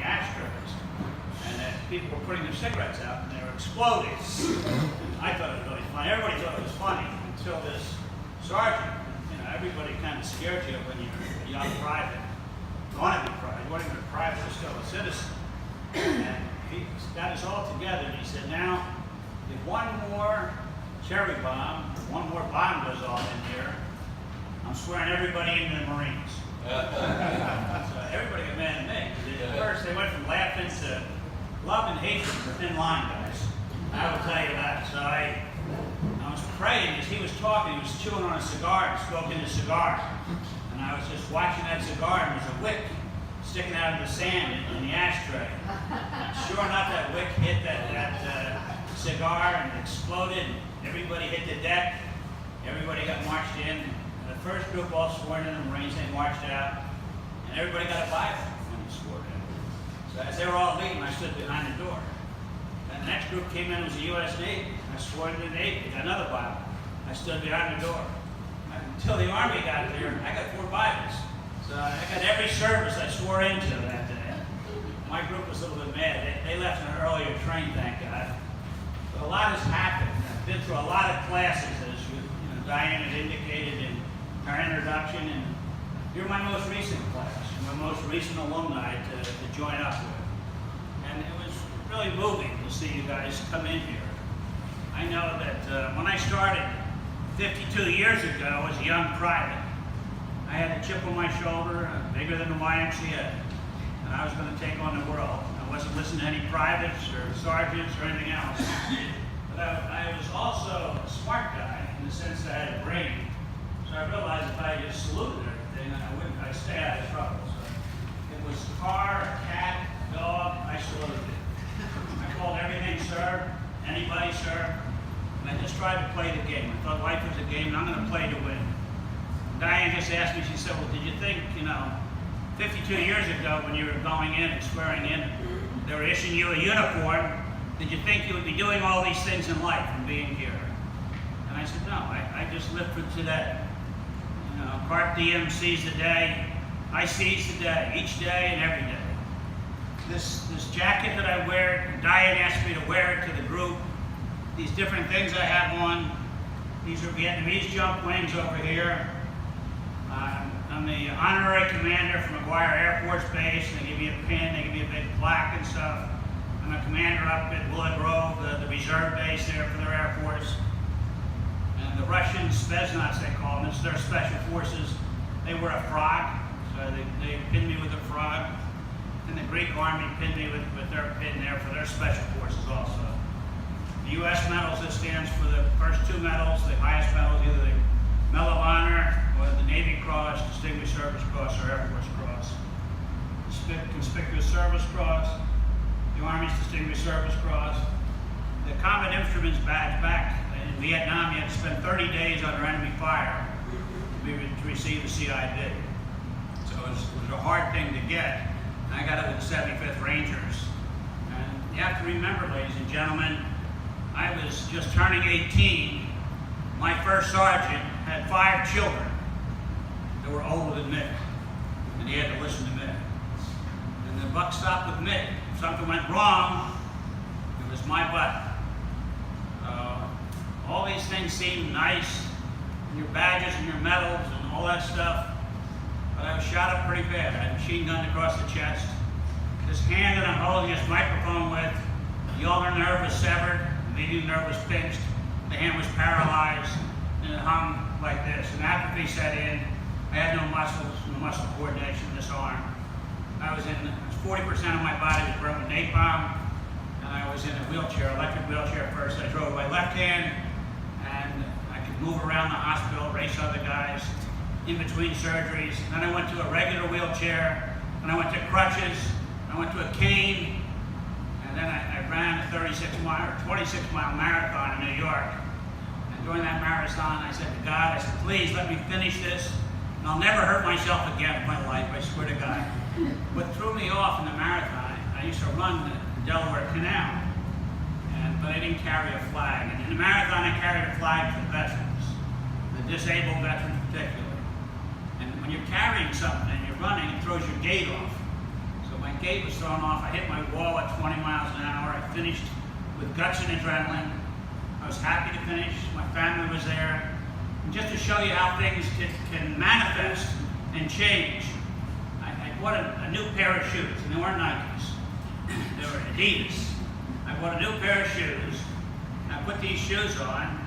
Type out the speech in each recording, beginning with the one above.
ashtrays, and people were putting their cigarettes out, and they were exploding. I thought it was really funny. Everybody thought it was funny until this sergeant. You know, everybody kind of scared you when you're a young private. You want to be private. You want to be a private, you're still a citizen. And he got us all together, and he said, now, if one more cherry bomb, or one more bomb goes off in here, I'm swearing everybody into the Marines. So everybody got mad at me. At first, they went from laughing to love and hatred for thin line, guys. I will tell you that. So I was praying as he was talking. He was chewing on a cigar and smoking a cigar. And I was just watching that cigar, and there's a wick sticking out of the sand in the ashtray. And sure enough, that wick hit that cigar and exploded. Everybody hit the deck. Everybody got marched in. And the first group all sworn in, the Marines, they marched out. And everybody got a Bible when they swore in. So as they were all leaving, I stood behind the door. And the next group came in, it was the U.S. Navy. I swore in the Navy, got another Bible. I stood behind the door. Until the Army got there, I got 4 Bibles. So I got every service I swore into that day. My group was a little bit mad. They left an earlier train, thank God. But a lot has happened. I've been through a lot of classes, as Diane had indicated in her introduction, and you're my most recent class. You're my most recent alumni to join up with. And it was really moving to see you guys come in here. I know that when I started 52 years ago as a young private, I had a chip on my shoulder, bigger than the YMCA, and I was going to take on the world. I wasn't listening to any privates or sergeants or anything else. But I was also a smart guy in the sense that I had a brain. So I realized if I just saluted everything, I'd stay out of trouble. So it was car, cat, dog, I saluted it. I called everything sir, anybody sir, and I just tried to play the game. I thought life was a game, and I'm going to play to win. Diane just asked me, she said, well, did you think, 52 years ago when you were going in and swearing in, they were issuing you a uniform, did you think you would be doing all these things in life and being here? And I said, no, I just live for today. Carpe diem, seize the day. I seize the day, each day and every day. This jacket that I wear, Diane asked me to wear it to the group. These different things I have on, these are Vietnamese jump wings over here. I'm the honorary commander from McGuire Air Force Base. They give me a pin, they give me a big plaque and stuff. I'm a commander up at Willow Grove, the reserve base there for their Air Force. And the Russians, Spetsnaz they call them, it's their special forces. They wear a frog, so they pinned me with a frog. And the Greek Army pinned me with their pin there for their special forces also. The U.S. medals, this stands for the first 2 medals, the highest medals, either the Medal of Honor or the Navy Cross, Distinguished Service Cross, or Air Force Cross. The Conspicuous Service Cross, the Army's Distinguished Service Cross. The Combat Instruments badge back in Vietnam, you had to spend 30 days under enemy fire to receive the CI bid. So it was a hard thing to get. I got it with the 75th Rangers. And you have to remember, ladies and gentlemen, I was just turning 18. My first sergeant had 5 children that were older than Mick, and he had to listen to Mick. And the buck stopped with Mick. If something went wrong, it was my butt. All these things seem nice, and your badges and your medals and all that stuff, but I was shot up pretty bad. I had a machine gun across the chest. This hand that I'm holding this microphone with, the ulnar nerve was severed, the median nerve was pinched, the hand was paralyzed, and it hung like this. And apathy set in. I had no muscles, no muscle coordination in this arm. 40% of my body was burned with napalm, and I was in a wheelchair, electric wheelchair first. I drove my left hand, and I could move around the hospital, race other guys in between surgeries. And then I went to a regular wheelchair, and I went to crutches, and I went to a cane, and then I ran a 26-mile or 26-mile marathon in New York. And during that marathon, I said to God, I said, please let me finish this, and I'll never hurt myself again in my life, I swear to God. What threw me off in the marathon, I used to run the Delaware Canal, but I didn't carry a flag. And in the marathon, I carried a flag for the veterans, the disabled veterans particularly. And when you're carrying something and you're running, it throws your gait off. So my gait gate was thrown off. I hit my wall at 20 miles an hour. I finished with guts and adrenaline. I was happy to finish. My family was there. And just to show you how things can manifest and change, I bought a new pair of shoes, and they weren't Nikes. They were Adidas. I bought a new pair of shoes, and I put these shoes on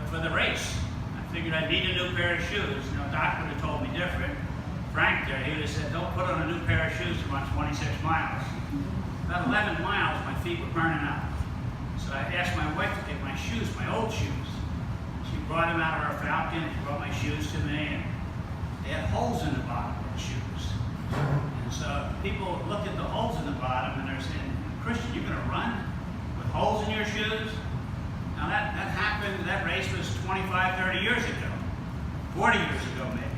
for the race. I figured I need a new pair of shoes. You know, Doc would have told me different. Frank there, he would have said, don't put on a new pair of shoes to run 26 miles. About 11 miles, my feet were burning up. So I asked my wife to take my shoes, my old shoes. She brought them out of her Falcon, and she brought my shoes to me, and they had holes in the bottom of the shoes. And so people looked at the holes in the bottom, and they're saying, Christian, you're going to run with holes in your shoes? Now that happened, that race was 25, 30 years ago, 40 years ago maybe.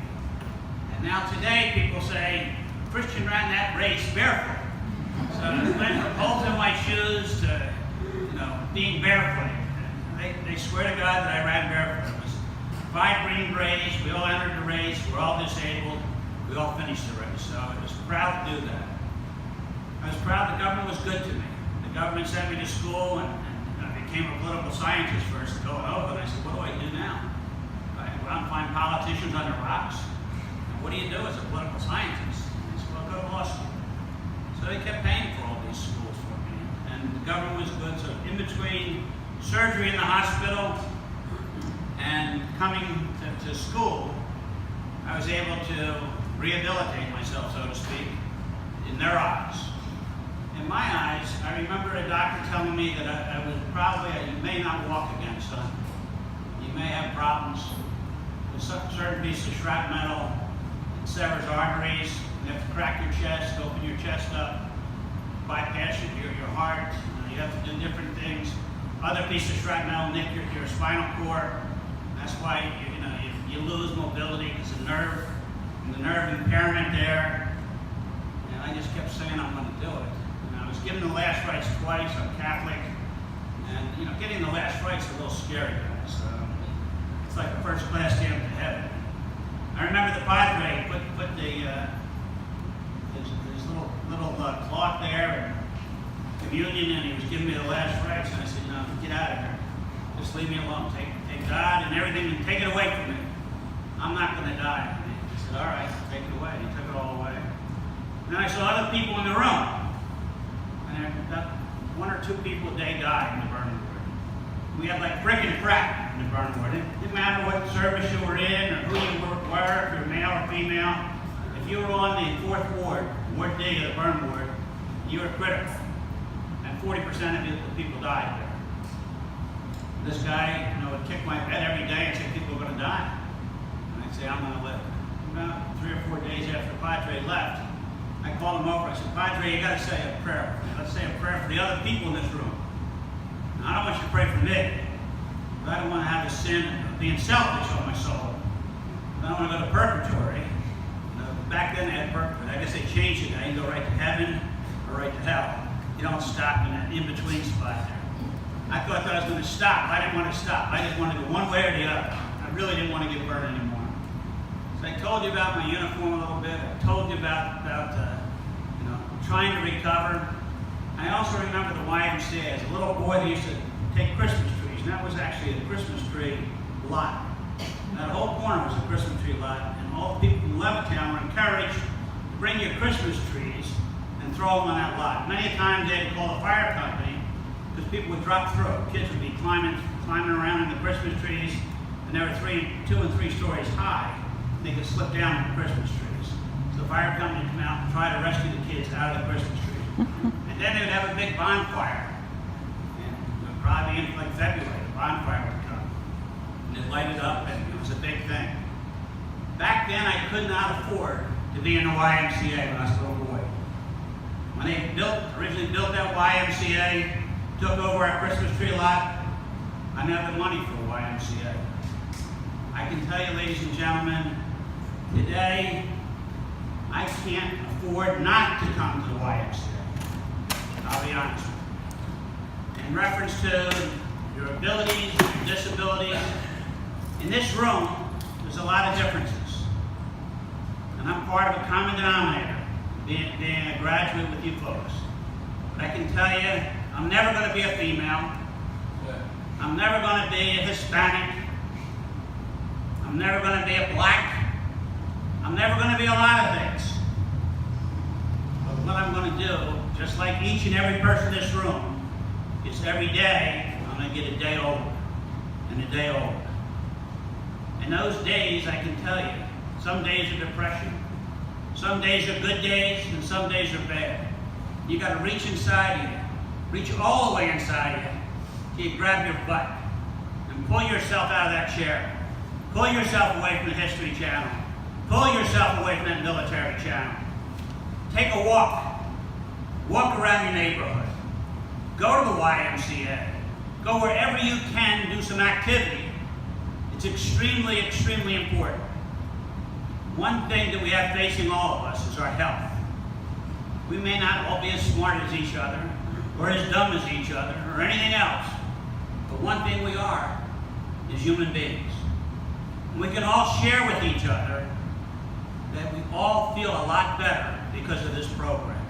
And now today people say, Christian ran that race barefoot. So it went from holes in my shoes to, being barefoot. They swear to God that I ran barefoot. It was 5 Green Berets, we all entered the race, we're all disabled, we all finished the race. So I was proud to do that. I was proud the government was good to me. The government sent me to school, and I became a political scientist first at Villanova, and I said, what do I do now? I go out and find politicians under rocks. And what do you do as a political scientist? I said, well, go to law school. So they kept paying for all these schools for me, and the government was good. So in between surgery in the hospital and coming to school, I was able to rehabilitate myself, so to speak, in their eyes. In my eyes, I remember a doctor telling me that I was probably, you may not walk again, son. You may have problems with certain piece of shrapnel. It severs arteries. You have to crack your chest, open your chest up, bypass your heart. You have to do different things. Other piece of shrapnel nick your spinal cord. That's why you lose mobility because of the nerve impairment there. And I just kept saying I'm going to do it. And I was given the last rites twice. I'm Catholic, and getting the last rites is a little scary, guys. It's like a first class ticket to heaven. I remember the Padre put his little cloth there and communion, and he was giving me the last rites, and I said, no, get out of here. Just leave me alone. Take God and everything and take it away from me. I'm not going to die. And he said, all right, take it away. He took it all away. And then I saw other people in the room, and about 1 or 2 people a day died in the burning ward. We had like brick and crack in the burning ward. It didn't matter what service you were in or who you were, if you're male or female. If you were on the 4th ward, Ward D of the burn ward, you were critical. And 40% of the people died there. This guy, would kick my bed every day and say people are going to die. And I'd say, I'm going to live. About 3 or 4 days after Padre left, I called him over. I said, Padre, you got to say a prayer for me. Let's say a prayer for the other people in this room. Now, I don't want you to pray for me. But I don't want to have the sin of being selfish on my soul. I don't want to go to purgatory. Back then they had purgatory. I guess they changed it. I can go right to heaven or right to hell. You don't stop in that in-between spot there. I thought that I was going to stop. I didn't want to stop. I just wanted to go one way or the other. I really didn't want to get burned anymore. So I told you about my uniform a little bit. I told you about trying to recover. I also remember the YMCA. As a little boy, they used to take Christmas trees, and that was actually a Christmas tree lot. That whole corner was a Christmas tree lot, and all the people from Levittown were encouraged to bring your Christmas trees and throw them on that lot. Many times they'd call the fire company because people would drop through. Kids would be climbing around in the Christmas trees, and they were 2 and 3 stories high, and they could slip down in the Christmas trees. So the fire company would come out and try to rescue the kids out of the Christmas trees. And then they would have a big bonfire. And it would probably be in like February, the bonfire would come. And they'd light it up, and it was a big thing. Back then, I could not afford to be in the YMCA when I was a little boy. When they originally built that YMCA, took over our Christmas tree lot, I didn't have the money for the YMCA. I can tell you, ladies and gentlemen, today, I can't afford not to come to the YMCA. I'll be honest with you. In reference to your abilities, your disabilities, in this room, there's a lot of differences. And I'm part of a common denominator, being a graduate with you folks. But I can tell you, I'm never going to be a female. I'm never going to be a Hispanic. I'm never going to be a black. I'm never going to be a lot of things. But what I'm going to do, just like each and every person in this room, is every day I'm going to get a day older and a day older. And those days, I can tell you, some days are depression, some days are good days, and some days are bad. You got to reach inside you, reach all the way inside you, till you grab your butt and pull yourself out of that chair. Pull yourself away from the History Channel. Pull yourself away from that military channel. Take a walk. Walk around your neighborhood. Go to the YMCA. Go wherever you can, do some activity. It's extremely, extremely important. One thing that we have facing all of us is our health. We may not all be as smart as each other, or as dumb as each other, or anything else. But one thing we are is human beings. And we can all share with each other that we all feel a lot better because of this program.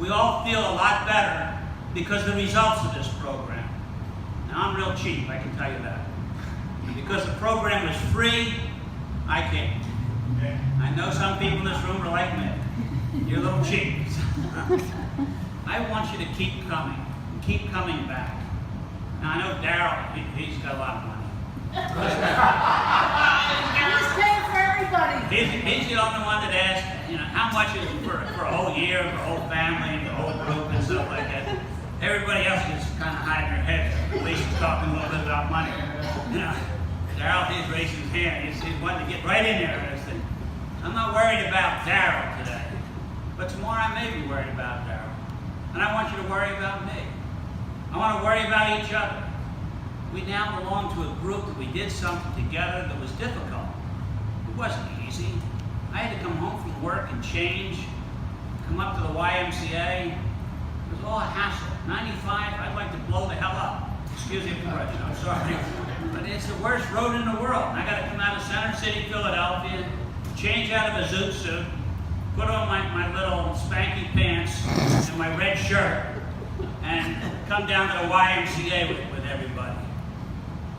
We all feel a lot better because of the results of this program. Now, I'm real cheap, I can tell you that. And because the program is free, I can't. I know some people in this room are like me. You're a little cheap. I want you to keep coming, and keep coming back. Now, I know Daryl, he's got a lot of money. He's paying for everybody. He's the only one that asks, you know, how much is it for a whole year, for a whole family, the whole group, and stuff like that. Everybody else is kind of hiding their head. At least he's talking a little bit about money. You know, Daryl, he's raising his hand. He's wanting to get right in there and everything. I'm not worried about Daryl today, but tomorrow I may be worried about Daryl. And I want you to worry about me. I want to worry about each other. We now belong to a group that we did something together that was difficult. It wasn't easy. I had to come home from work and change, come up to the YMCA. It was all a hassle. 95, I'd like to blow the hell up. Excuse the expression, I'm sorry. But it's the worst road in the world. I got to come out of Center City, Philadelphia, change out of a zoot suit, put on my little spanky pants and my red shirt, and come down to the YMCA with everybody.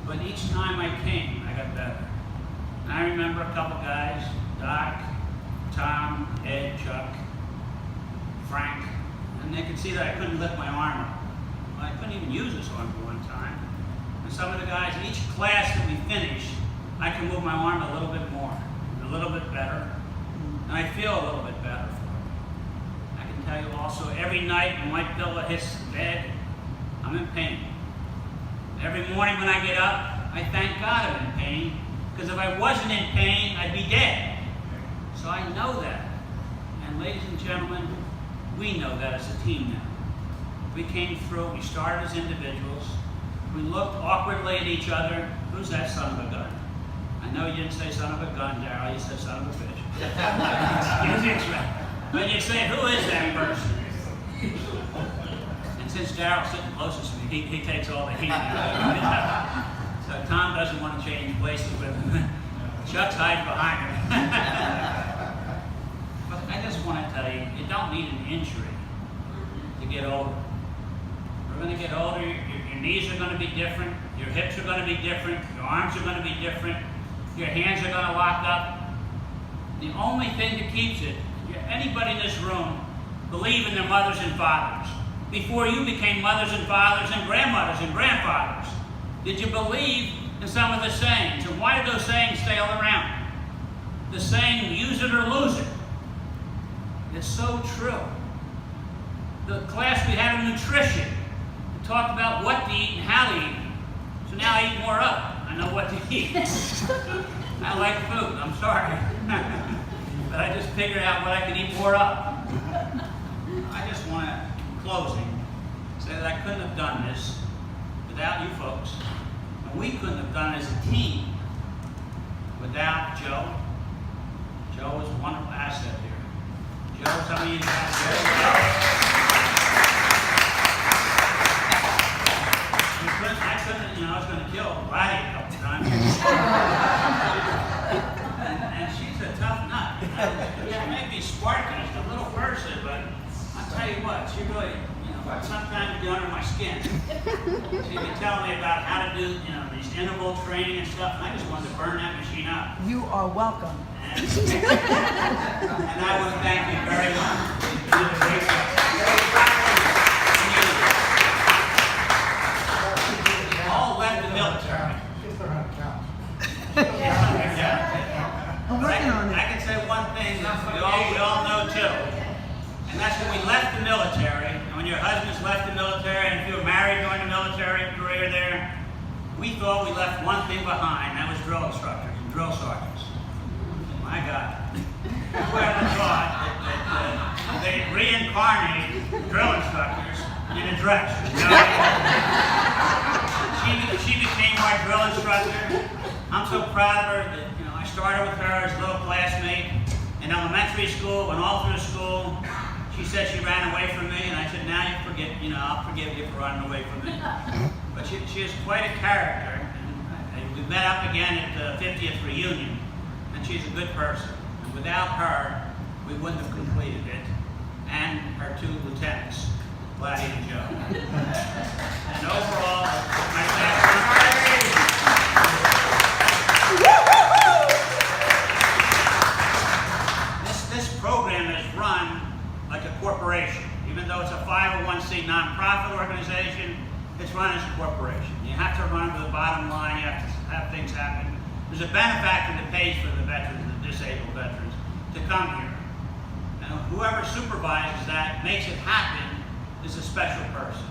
But each time I came, I got better. And I remember a couple guys, Doc, Tom, Ed, Chuck, Frank, and they could see that I couldn't lift my arm up. Well, I couldn't even use this arm for one time. And some of the guys, each class that we finished, I can move my arm a little bit more, a little bit better, and I feel a little bit better for it. I can tell you also, every night when my pillow hits the bed, I'm in pain. Every morning when I get up, I thank God I'm in pain, because if I wasn't in pain, I'd be dead. So I know that. And ladies and gentlemen, we know that as a team now. We came through, we started as individuals, we looked awkwardly at each other. Who's that son of a gun? I know you didn't say son of a gun, Daryl, you said son of a bitch. But you say, who is that person? And since Daryl's sitting closest to me, he takes all the heat. So Tom doesn't want to change places with him. Chuck's hiding behind him. But I just want to tell you, you don't need an injury to get older. We're going to get older, your knees are going to be different, your hips are going to be different, your arms are going to be different, your hands are going to lock up. The only thing that keeps it, anybody in this room believe in their mothers and fathers. Before you became mothers and fathers and grandmothers and grandfathers, did you believe in some of the sayings? And why did those sayings stay all around? The saying, use it or lose it. It's so true. The class we had of nutrition, we talked about what to eat and how to eat. So now I eat more of it. I know what to eat. I like food, I'm sorry. But I just figured out what I could eat more of. I just want to, in closing, say that I couldn't have done this without you folks. And we couldn't have done it as a team without Joe. Joe is a wonderful asset here. Joe, some of you guys here. I couldn't, you know, I was going to kill Lottie a couple times. and she's a tough nut. She may be Spartan, just a little person. what, she really, sometimes get under my skin. She'd be telling me about how to do, these interval training and stuff, and I just wanted to burn that machine up. You are welcome. And I want to thank you very much. You did a great job. All left the military. I'm working on it. I can say one thing that we all know too, and that's when we left the military, and when your husbands left the military, and if you were married during the military career there, we thought we left one thing behind, that was drill instructors and drill sergeants. My God. Whoever thought that they'd reincarnate drill instructors in a dress. She became our drill instructor. I'm so proud of her that I started with her as a little classmate in elementary school, and all through school. She said she ran away from me, and I said, now you forget, I'll forgive you for running away from me. But she is quite a character. And we met up again at the 50th reunion, and she's a good person. And without her, we wouldn't have completed it. And her two lieutenants, Gladys and Joe. And overall, my This program is run like a corporation. Even though it's a 501c nonprofit organization, it's run as a corporation. You have to run to the bottom line, you have to have things happen. There's a benefactor that pays for the veterans, the disabled veterans, to come here. And whoever supervises that, makes it happen, is a special person.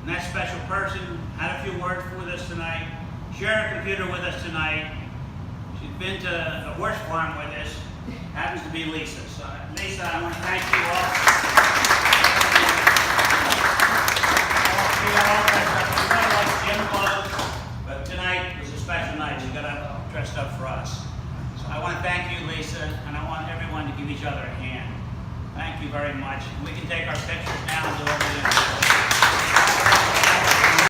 And that special person had a few words with us tonight, shared a computer with us tonight. She's been to the horse farm with us. Happens to be Lisa. So, Lisa, I want to thank you all. Gym clothes, but tonight was a special night. You got up dressed up for us. So I want to thank you, Lisa, and I want everyone to give each other a hand. Thank you very much. We can take our pictures now and do everything.